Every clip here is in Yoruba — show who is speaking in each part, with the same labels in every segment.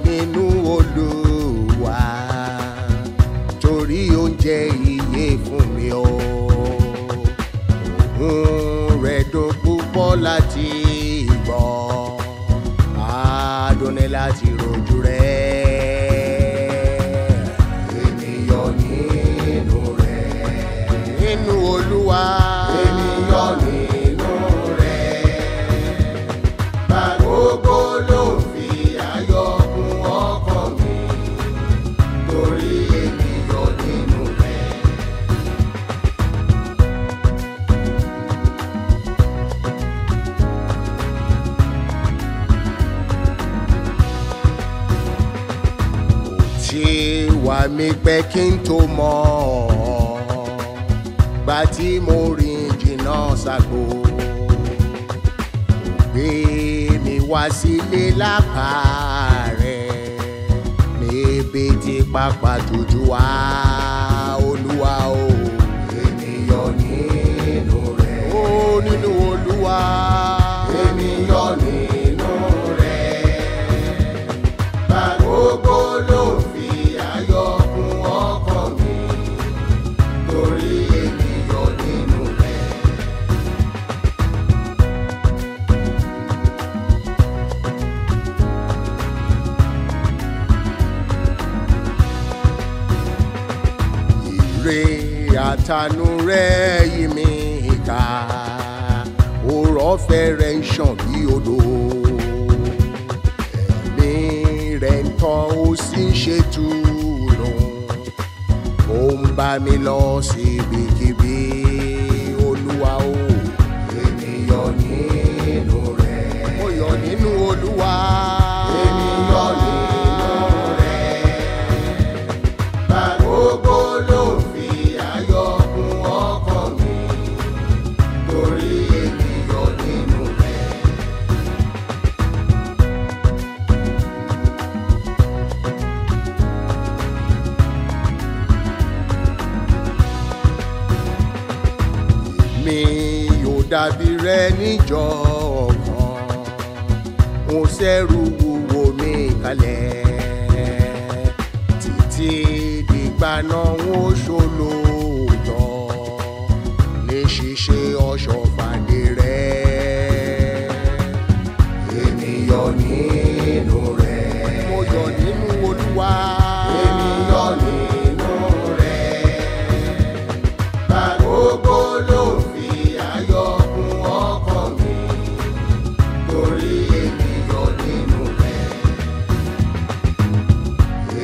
Speaker 1: nínú Olúwa torí oúnjẹ ìyè fún mi o. Ohùn rẹ̀ dùn púpọ̀ láti gbọ́, adùn ni láti rojú rẹ̀. Ènìyàn nínú rẹ̀, nínú Olúwa. Ènìyàn nínú rẹ̀, bá gbogbo ló fi ayọ̀ kún ọkàn mi torí ènìyàn nínú rẹ̀. Tí wà mí pẹ́ kí n tó mọ̀ ọ́, gbà tí mo rìn jìnnà ságbó, gbé mi wá sílé lápá rẹ̀ níbi tí pápá tútù wá. Olúwa o, ènìyàn nínú rẹ̀, ó nínú Olúwa. Ènìyàn nínú rẹ̀, bá gbogbo ló fi ayọ̀ kún ọkàn mi torí ènìyàn nínú rẹ̀. Ire àtànú rẹ̀ yí mi ká, ọ̀rọ̀ ọ̀fẹ́ rẹ̀ ń ṣàn bí odò. Ẹ̀mí rẹ̀ ń tàn ó sì ń ṣètùnú, ó ń bá mi lọ síbikíbi. Olúwa o, ènìyàn nínú rẹ̀, mo yọ̀ nínú Olúwa. Ènìyàn nínú rẹ̀, bá gbogbo ló fi ayọ̀ kún ọkàn mi torí ènìyàn nínú rẹ̀. Mi yóò dàbí rẹ̀ níjọ́ kan, mo ṣẹ́rù wúwo mi kalẹ̀, títí dìgbà náà ó ṣolóòótọ́ ní ṣíṣe ọ̀ṣọ́fàdé rẹ̀. Ènìyàn nínú rẹ̀, mo yọ̀ nínú Olúwa. Ènìyàn nínú rẹ̀, bá gbogbo ló fi ayọ̀ kún ọkàn mi torí ènìyàn nínú rẹ̀.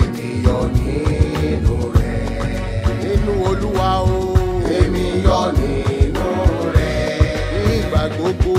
Speaker 1: Ènìyàn nínú rẹ̀, nínú Olúwa o. Ènìyàn nínú rẹ̀, nígbà gbogbo